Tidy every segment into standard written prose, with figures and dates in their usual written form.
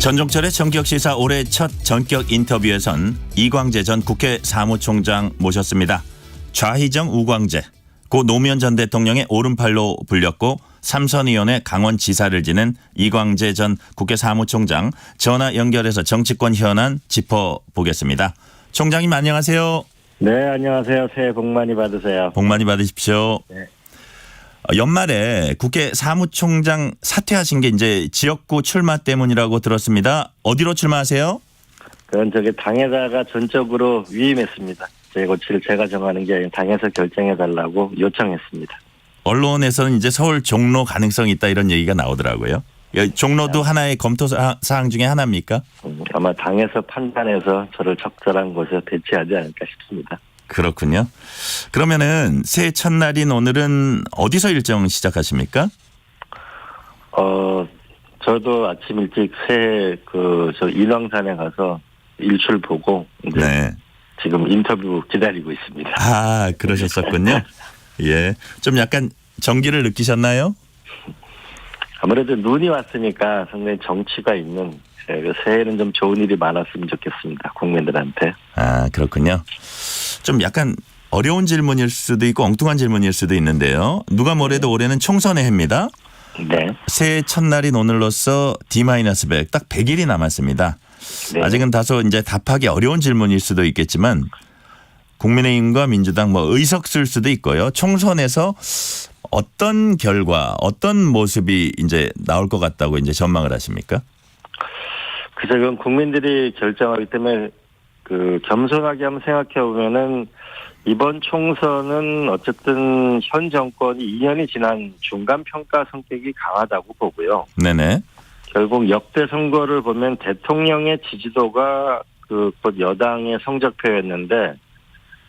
전종철의 전격시사 올해 첫 전격 인터뷰에선 이광재 전 국회 사무총장 모셨습니다. 좌희정 우광재, 고 노무현 전 대통령의 오른팔로 불렸고 삼선의원의 강원지사를 지낸 이광재 전 국회 사무총장 전화 연결해서 정치권 현안 짚어보겠습니다. 총장님 안녕하세요. 네, 안녕하세요. 새해 복 많이 받으세요. 복 많이 받으십시오. 네. 연말에 국회 사무총장 사퇴하신 게 이제 지역구 출마 때문이라고 들었습니다. 어디로 출마하세요? 그건 당에다가 전적으로 위임했습니다. 제 고치를 제가 정하는 게 아니라 당에서 결정해달라고 요청했습니다. 언론에서는 이제 서울 종로 가능성이 있다 이런 얘기가 나오더라고요. 종로도 하나의 검토 사항 중에 하나입니까? 아마 당에서 판단해서 저를 적절한 곳에 배치하지 않을까 싶습니다. 그렇군요. 그러면은 새해 첫날인 오늘은 어디서 일정 시작하십니까? 저도 아침 일찍 새해 저 인왕산에 가서 일출 보고 이제 네. 지금 인터뷰 기다리고 있습니다. 아, 그러셨었군요. 예. 좀 약간 정기를 느끼셨나요? 아무래도 눈이 왔으니까 상당히 정치가 있는 새해는 좀 좋은 일이 많았으면 좋겠습니다. 국민들한테. 아, 그렇군요. 좀 약간 어려운 질문일 수도 있고 엉뚱한 질문일 수도 있는데요. 누가 뭐래도 올해는 총선의 해입니다. 네. 새해 첫날인 오늘로써 D-100, 딱 100일이 남았습니다. 네. 아직은 다소 이제 답하기 어려운 질문일 수도 있겠지만 국민의힘과 민주당 의석 쓸 수도 있고요. 총선에서 어떤 결과, 어떤 모습이 이제 나올 것 같다고 이제 전망을 하십니까? 그건 국민들이 결정하기 때문에 겸손하게 한번 생각해 보면은 이번 총선은 어쨌든 현 정권이 2년이 지난 중간 평가 성격이 강하다고 보고요. 네네. 결국 역대 선거를 보면 대통령의 지지도가 여당의 성적표였는데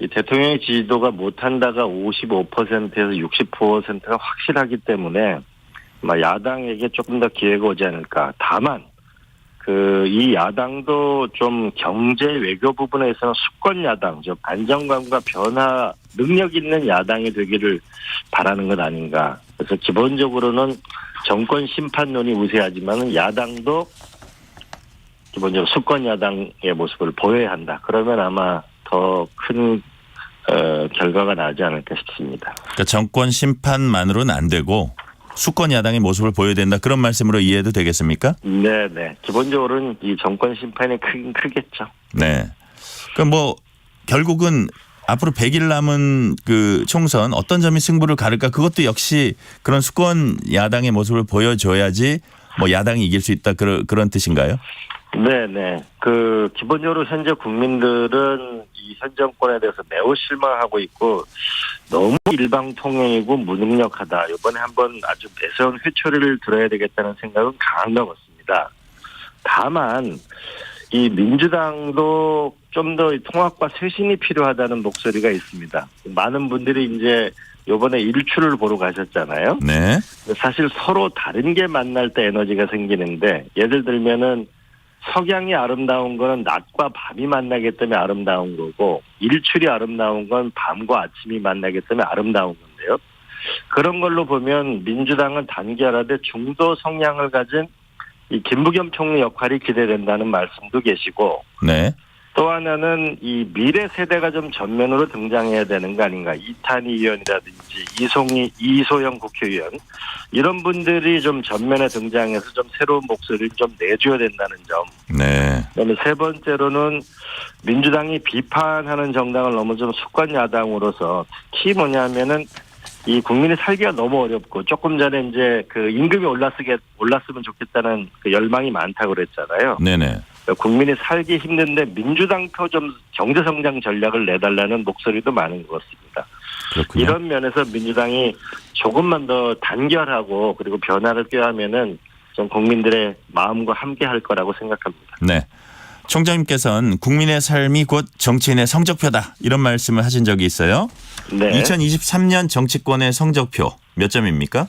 이 대통령의 지지도가 못한다가 55%에서 60%가 확실하기 때문에 야당에게 조금 더 기회가 오지 않을까. 다만 이 야당도 좀 경제 외교 부분에서는 수권 야당, 즉 안정감과 변화 능력 있는 야당이 되기를 바라는 것 아닌가. 그래서 기본적으로는 정권 심판론이 우세하지만 야당도 기본적으로 수권 야당의 모습을 보여야 한다. 그러면 아마 더 큰 결과가 나지 않을까 싶습니다. 그러니까 정권 심판만으로는 안 되고 수권 야당의 모습을 보여야 된다. 그런 말씀으로 이해해도 되겠습니까? 네. 기본적으로는 이 정권 심판이 크겠죠. 네. 그럼 결국은 앞으로 100일 남은 총선 어떤 점이 승부를 가를까? 그것도 역시 그런 수권 야당의 모습을 보여줘야지 야당이 이길 수 있다. 그런 뜻인가요? 네. 기본적으로 현재 국민들은 이 현 정권에 대해서 매우 실망하고 있고 너무 일방통행이고 무능력하다. 이번에 한번 아주 매서운 회초리를 들어야 되겠다는 생각은 강한 것 같습니다. 다만 이 민주당도 좀 더 통합과 쇄신이 필요하다는 목소리가 있습니다. 많은 분들이 이제 이번에 일출을 보러 가셨잖아요. 네. 사실 서로 다른 게 만날 때 에너지가 생기는데 예를 들면은 석양이 아름다운 거는 낮과 밤이 만나기 때문에 아름다운 거고 일출이 아름다운 건 밤과 아침이 만나기 때문에 아름다운 건데요. 그런 걸로 보면 민주당은 단결하되 중도 성향을 가진 이 김부겸 총리 역할이 기대된다는 말씀도 계시고 네. 또 하나는 이 미래 세대가 좀 전면으로 등장해야 되는 거 아닌가. 이탄희 의원이라든지 이소영 국회의원 이런 분들이 좀 전면에 등장해서 좀 새로운 목소리를 좀 내줘야 된다는 점. 네. 그다음에 세 번째로는 민주당이 비판하는 정당을 너무 좀 수권 야당으로서 특히 뭐냐면은 이 국민이 살기가 너무 어렵고 조금 전에 이제 임금이 올랐으면 좋겠다는 열망이 많다고 그랬잖아요. 네네. 국민이 살기 힘든데 민주당표 좀 경제성장 전략을 내달라는 목소리도 많은 것 같습니다. 그렇군요. 이런 면에서 민주당이 조금만 더 단결하고 그리고 변화를 꾀하면은 좀 국민들의 마음과 함께 할 거라고 생각합니다. 네. 총장님께서는 국민의 삶이 곧 정치인의 성적표다 이런 말씀을 하신 적이 있어요. 네. 2023년 정치권의 성적표 몇 점입니까?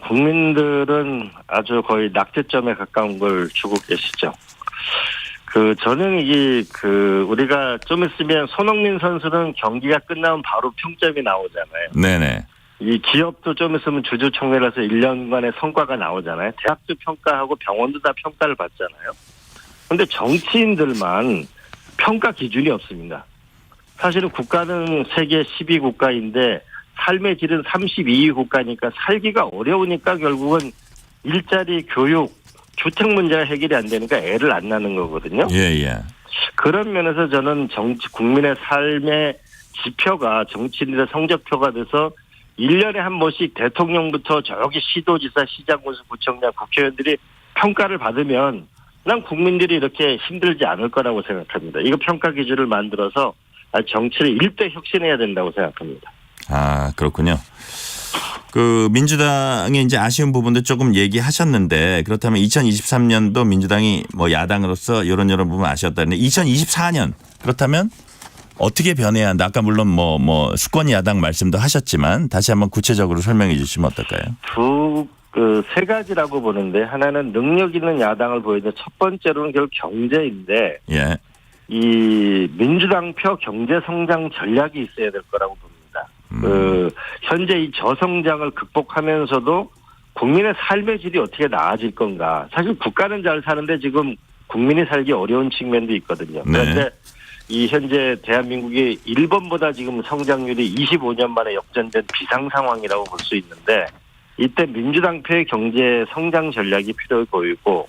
국민들은 아주 거의 낙제점에 가까운 걸 주고 계시죠. 저는 우리가 좀 있으면 손흥민 선수는 경기가 끝나면 바로 평점이 나오잖아요. 네네. 이 기업도 좀 있으면 주주총회라서 1년간의 성과가 나오잖아요. 대학도 평가하고 병원도 다 평가를 받잖아요. 그런데 정치인들만 평가 기준이 없습니다. 사실은 국가는 세계 12국가인데 삶의 질은 32위 국가니까 살기가 어려우니까 결국은 일자리, 교육, 주택 문제가 해결이 안 되니까 애를 안 낳는 거거든요. 예. 그런 면에서 저는 국민의 삶의 지표가 정치인들의 성적표가 돼서 1년에 한 번씩 대통령부터 저기 시도지사, 시장군수, 구청장, 국회의원들이 평가를 받으면 난 국민들이 이렇게 힘들지 않을 거라고 생각합니다. 이거 평가 기준을 만들어서 정치를 일대 혁신해야 된다고 생각합니다. 아, 그렇군요. 그 민주당이 이제 아쉬운 부분도 조금 얘기하셨는데 그렇다면 2023년도 민주당이 뭐 야당으로서 이런 부분 아쉬웠다는데 2024년 그렇다면 어떻게 변해야 한다? 아까 물론 뭐 수권 야당 말씀도 하셨지만 다시 한번 구체적으로 설명해 주시면 어떨까요? 세 가지라고 보는데 하나는 능력 있는 야당을 보이는데 첫 번째로는 결국 경제인데 예. 이 민주당표 경제 성장 전략이 있어야 될 거라고 봅니다. 현재 이 저성장을 극복하면서도 국민의 삶의 질이 어떻게 나아질 건가? 사실 국가는 잘 사는데 지금 국민이 살기 어려운 측면도 있거든요. 그런데 네. 이 현재 대한민국이 일본보다 지금 성장률이 25년 만에 역전된 비상 상황이라고 볼 수 있는데 이때 민주당표의 경제 성장 전략이 필요해 보이고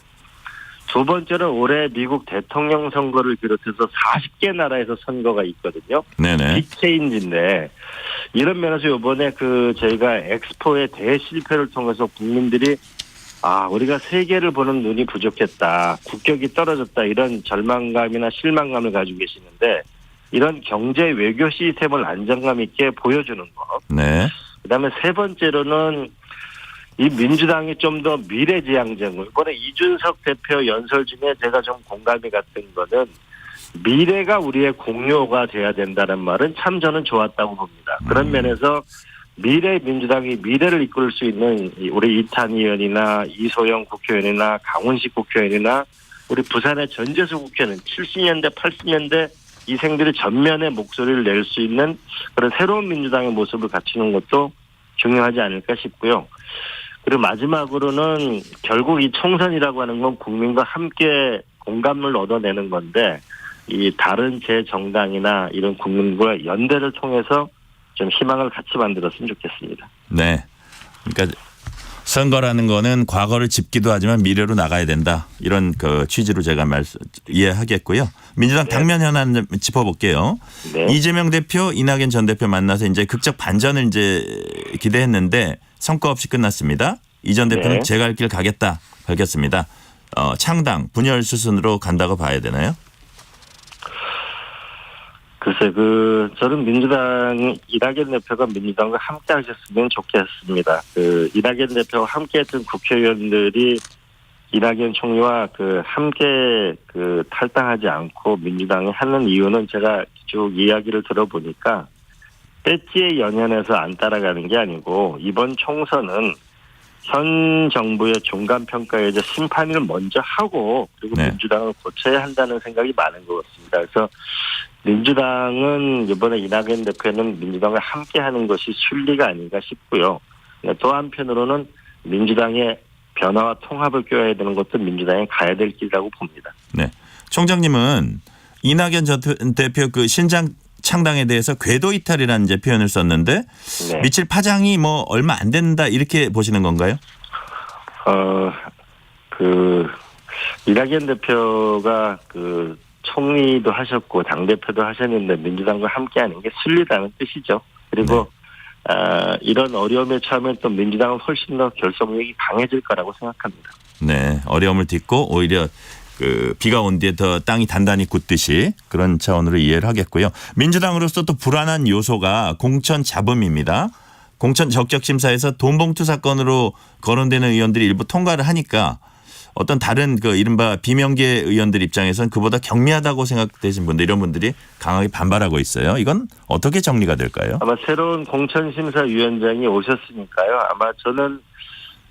두 번째는 올해 미국 대통령 선거를 비롯해서 40개 나라에서 선거가 있거든요. 네네. 빅체인지인데 이런 면에서 이번에 저희가 엑스포의 대실패를 통해서 국민들이 우리가 세계를 보는 눈이 부족했다. 국격이 떨어졌다. 이런 절망감이나 실망감을 가지고 계시는데 이런 경제 외교 시스템을 안정감 있게 보여주는 것. 네. 그다음에 세 번째로는 이 민주당이 좀 더 미래지향적으로 이번에 이준석 대표 연설 중에 제가 좀 공감이 갔던 거는 미래가 우리의 공유가 돼야 된다는 말은 참 저는 좋았다고 봅니다. 그런 면에서 미래 민주당이 미래를 이끌 수 있는 우리 이탄 의원이나 이소영 국회의원이나 강훈식 국회의원이나 우리 부산의 전재수 국회의원 70년대 80년대 이생들이 전면에 목소리를 낼 수 있는 그런 새로운 민주당의 모습을 갖추는 것도 중요하지 않을까 싶고요. 그리고 마지막으로는 결국 이 총선이라고 하는 건 국민과 함께 공감을 얻어내는 건데 이 다른 제정당이나 이런 국민과 연대를 통해서 좀 희망을 같이 만들었으면 좋겠습니다. 네. 그러니까 선거라는 거는 과거를 짚기도 하지만 미래로 나가야 된다. 이런 취지로 제가 이해하겠고요. 민주당 네. 당면 현안 좀 짚어볼게요. 네. 이재명 대표, 이낙연 전 대표 만나서 이제 극적 반전을 이제 기대했는데 성과 없이 끝났습니다. 이 전 대표는 네. 제가 할 길 가겠다 밝혔습니다. 창당, 분열 수순으로 간다고 봐야 되나요? 글쎄, 저는 민주당, 이낙연 대표가 민주당과 함께 하셨으면 좋겠습니다. 이낙연 대표와 함께 했던 국회의원들이 이낙연 총리와 함께 탈당하지 않고 민주당이 하는 이유는 제가 쭉 이야기를 들어보니까 배지에 연연해서 안 따라가는 게 아니고 이번 총선은 현 정부의 중간평가에 대해서 심판을 먼저 하고 그리고 네. 민주당을 고쳐야 한다는 생각이 많은 것 같습니다. 그래서 민주당은 이번에 이낙연 대표는 민주당과 함께하는 것이 순리가 아닌가 싶고요. 또 한편으로는 민주당의 변화와 통합을 꾀해야 되는 것도 민주당이 가야 될 길이라고 봅니다. 네. 총장님은 이낙연 전 대표 신장 창당에 대해서 궤도 이탈이라는 이제 표현을 썼는데 네. 미칠 파장이 얼마 안 된다 이렇게 보시는 건가요? 이낙연 대표가 총리도 하셨고 당대표도 하셨는데 민주당과 함께하는 게 순리라는 뜻이죠. 그리고 이런 어려움에 처하면 또 민주당은 훨씬 더 결속력이 강해질 거라고 생각합니다. 네. 어려움을 딛고 오히려 비가 온 뒤에 더 땅이 단단히 굳듯이 그런 차원으로 이해를 하겠고요. 민주당으로서 또 불안한 요소가 공천 잡음입니다. 공천 적격심사에서 돈봉투 사건으로 거론되는 의원들이 일부 통과를 하니까 어떤 다른 이른바 비명계 의원들 입장에서는 그보다 경미하다고 생각되신 분들 이런 분들이 강하게 반발하고 있어요. 이건 어떻게 정리가 될까요? 아마 새로운 공천심사위원장이 오셨으니까요. 아마 저는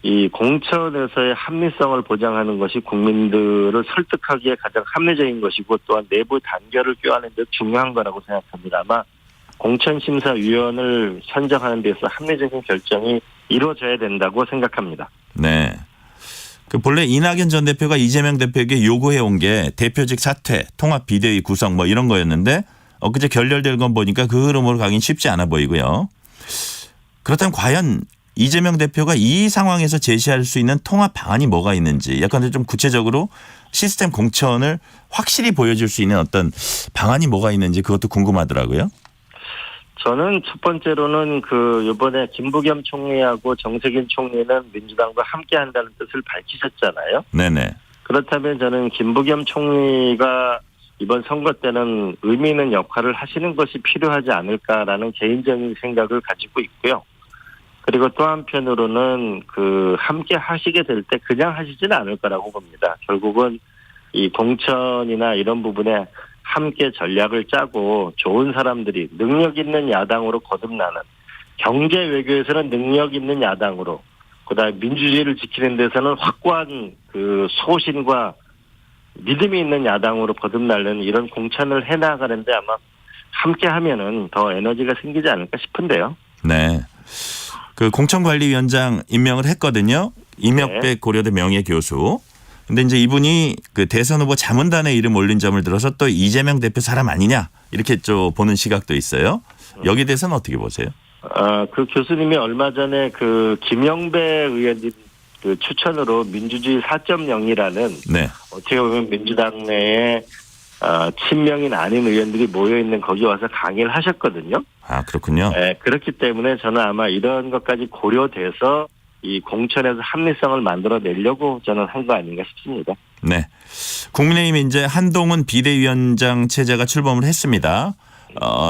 이 공천에서의 합리성을 보장하는 것이 국민들을 설득하기에 가장 합리적인 것이고 또한 내부 단결을 꾀하는 데 중요한 거라고 생각합니다. 아마 공천심사위원을 선정하는 데서 합리적인 결정이 이루어져야 된다고 생각합니다. 네. 그 본래 이낙연 전 대표가 이재명 대표에게 요구해 온 게 대표직 사퇴, 통합 비대위 구성 뭐 이런 거였는데 엊그제 결렬될 건 보니까 그 흐름으로 가긴 쉽지 않아 보이고요. 그렇다면 과연 이재명 대표가 이 상황에서 제시할 수 있는 통합 방안이 뭐가 있는지 약간 좀 구체적으로 시스템 공천을 확실히 보여줄 수 있는 어떤 방안이 뭐가 있는지 그것도 궁금하더라고요. 저는 첫 번째로는 이번에 김부겸 총리하고 정세균 총리는 민주당과 함께 한다는 뜻을 밝히셨잖아요. 네네. 그렇다면 저는 김부겸 총리가 이번 선거 때는 의미 있는 역할을 하시는 것이 필요하지 않을까라는 개인적인 생각을 가지고 있고요. 그리고 또 한편으로는 함께 하시게 될 때 그냥 하시지는 않을 거라고 봅니다. 결국은 이 공천이나 이런 부분에 함께 전략을 짜고 좋은 사람들이 능력 있는 야당으로 거듭나는, 경제 외교에서는 능력 있는 야당으로, 그다음에 민주주의를 지키는 데서는 확고한 소신과 믿음이 있는 야당으로 거듭나는 이런 공천을 해나가는데 아마 함께 하면은 더 에너지가 생기지 않을까 싶은데요. 네. 그 공천관리위원장 임명을 했거든요. 이명백 네. 고려대 명예교수. 근데 이제 이분이 그 대선 후보 자문단에 이름 올린 점을 들어서 또 이재명 대표 사람 아니냐 이렇게 좀 보는 시각도 있어요. 여기에 대해서는 어떻게 보세요? 그 교수님이 얼마 전에 김영배 의원님 추천으로 민주주의 4.0이라는 네. 어떻게 보면 민주당 내에 친명인 아닌 의원들이 모여 있는 거기 와서 강의를 하셨거든요. 아, 그렇군요. 네, 그렇기 때문에 저는 아마 이런 것까지 고려돼서 이 공천에서 합리성을 만들어내려고 저는 한 거 아닌가 싶습니다. 네. 국민의힘이 이제 한동훈 비대위원장 체제가 출범을 했습니다.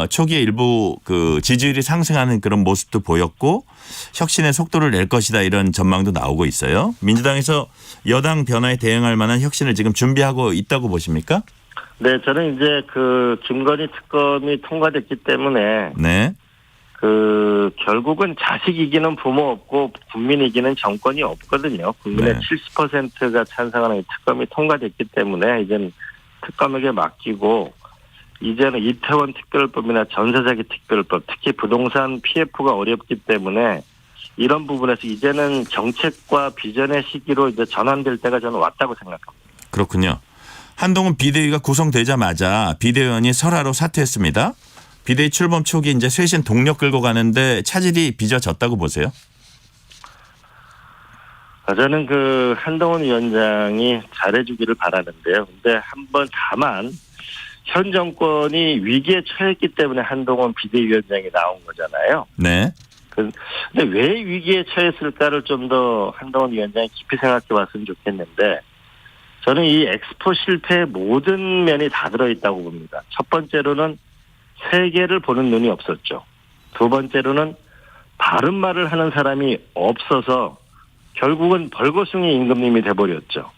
초기에 일부 지지율이 상승하는 그런 모습도 보였고 혁신의 속도를 낼 것이다 이런 전망도 나오고 있어요. 민주당에서 여당 변화에 대응할 만한 혁신을 지금 준비하고 있다고 보십니까? 네, 저는 이제 김건희 특검이 통과됐기 때문에 네. 결국은 자식 이기는 부모 없고 국민 이기는 정권이 없거든요. 국민의 네. 70%가 찬성하는 이 특검이 통과됐기 때문에 이제는 특검에게 맡기고 이제는 이태원 특별법이나 전세자기 특별법, 특히 부동산 PF가 어렵기 때문에 이런 부분에서 이제는 정책과 비전의 시기로 이제 전환될 때가 저는 왔다고 생각합니다. 그렇군요. 한동훈 비대위가 구성되자마자 비대위원이 설화로 사퇴했습니다. 비대위 출범 초기 이제 쇄신 동력 끌고 가는데 차질이 빚어졌다고 보세요? 저는 한동훈 위원장이 잘해주기를 바라는데요. 근데 다만 현 정권이 위기에 처했기 때문에 한동훈 비대위원장이 나온 거잖아요. 네. 근데 왜 위기에 처했을까를 좀 더 한동훈 위원장이 깊이 생각해 봤으면 좋겠는데 저는 이 엑스포 실패의 모든 면이 다 들어있다고 봅니다. 첫 번째로는 세계를 보는 눈이 없었죠. 두 번째로는 바른 말을 하는 사람이 없어서 결국은 벌거숭이 임금님이 돼버렸죠.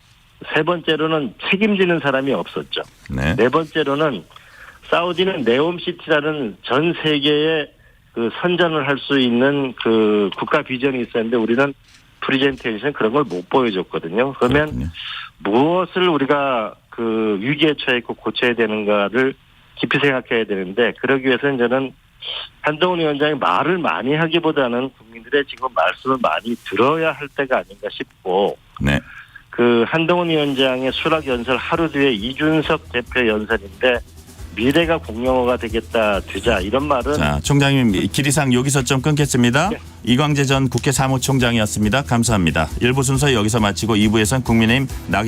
세 번째로는 책임지는 사람이 없었죠. 네. 네 번째로는 사우디는 네옴시티라는 전 세계에 선전을 할 수 있는 국가 비전이 있었는데 우리는 프리젠테이션 그런 걸 못 보여줬거든요. 그러면 그렇군요. 무엇을 우리가 위기에 처했고 고쳐야 되는가를 깊이 생각해야 되는데 그러기 위해서는 저는 한동훈 위원장이 말을 많이 하기보다는 국민들의 지금 말씀을 많이 들어야 할 때가 아닌가 싶고 네. 한동훈 위원장의 수락 연설 하루 뒤에 이준석 대표 연설인데 미래가 공용어가 되자 이런 말은 자, 총장님 길이상 여기서 좀 끊겠습니다. 네. 이광재 전 국회 사무총장이었습니다. 감사합니다. 1부 순서 여기서 마치고 2부에서는 국민의힘 나경